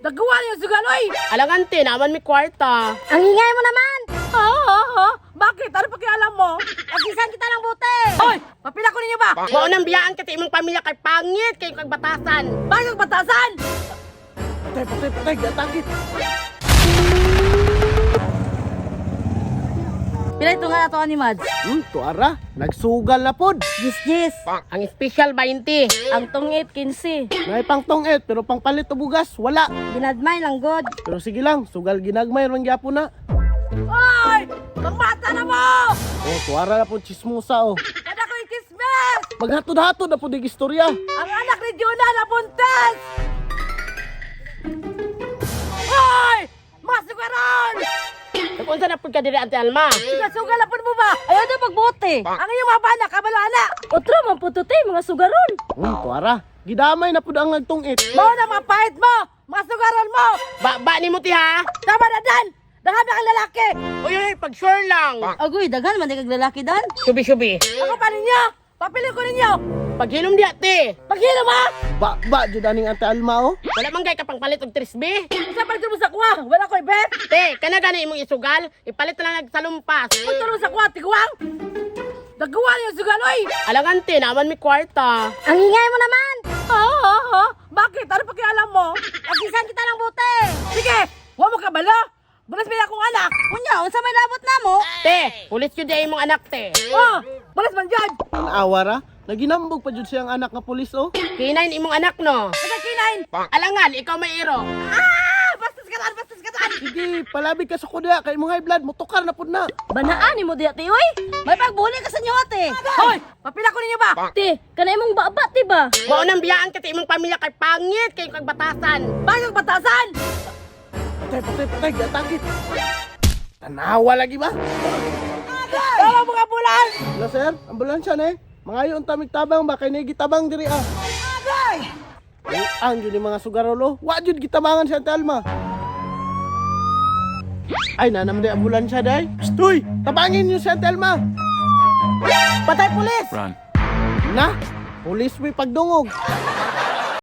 Nagawa niyo sugaloy! Alangante, naman may kwarta. Ang ingay mo naman! Ha? Bakit? Ano pakialam mo? Agisan kita ng buti! Hoy! Papila ko ninyo ba? Maunang biyaan ka imong pamilya kay pangit kay kag batasan. Bakit batasan? Patay, gatakit. Pila ito nga nato ni Mads? Tuara, nagsugal na pod. Gis. Ang special 20. Ang tungit 15. May pang tong-et, pero pang palit o bugas, wala. Ginadmay lang god. Pero sige lang, sugal ginagmay ron gyapon na. Hoy! Pangmata na mo! Oh, tuara na po chismosa oh. Kada ko ikismes! Maghatod-hatod na po dig istorya. Ang anak ni Jonah na buntes! Hoy! Masugaron! Unsa na pud ka diri Ate Alma? Sugal na po mo ba? Ayaw na pagbuti. Ang iyong mga bana, kabalo anak! Otro man pututi mga sugaron. Tuara, gidamay na po ang nagtong-et. Mao na mga pahit mo! Masugaron mo! Ba ni mo ti ha? Tama na dan! Dangami ang lalaki! Uy, pag sure lang. Agoy, daghan man di kag lalaki dan. Shubi. Ako pa ninyo! Papili ko ninyo! Paghilom di ate. Paghilom ha! Ba, jud aning Ate Alma oh. Wala man gay kapang palit og 3B. Isa pag sa kuha! Wala ko ibet! Te, kana gani imong isugal, ipalit na lang nagsalumpas. Pagtulong sa kuha, tiguang! Nagawa niyo sugaloy! Alangante, naman may kwarta. Ang ingay mo naman! Ha? Bakit? Ano pakialam mo? Agisan kita ng buti! Sige! Huwag mo kabalo! Balas pila akong anak! Unya, unsa may labot namo? Te, pulis yun di imong anak te. Oh! Balas man dyan! Ang awara, naginambog pa jud siyang anak nga pulis oh. Kinain imong anak no. Basta kinain! Alangan, ikaw may iro. Bastos ka tan! Sige, palabig ka sa kuda kay mga high blood, mutukar na pud na. Banaan ni mo di ati oy. May pagbuli ka sa inyo ate. Hoy! Papila ko ninyo ba? Ti, kana imong baba ti ba? Maunang biyaan ka imong pamilya kay pangit kay kag batasan. Bakit batasan? Patay, gatakit. Tanawa lagi ba? Tama mga bulan! Hello sir, ambulansya na eh. Mga yun tamig tabang ba, kay nagitabang diri ah. Agay! Ang yun yung mga sugarolo, wa jud gitabangan si Ate Alma. Ay, nanam di ambulansya day. Stoy, tabangin niyo si Ate Alma. Patay pulis! Na, pulis may pagdungog.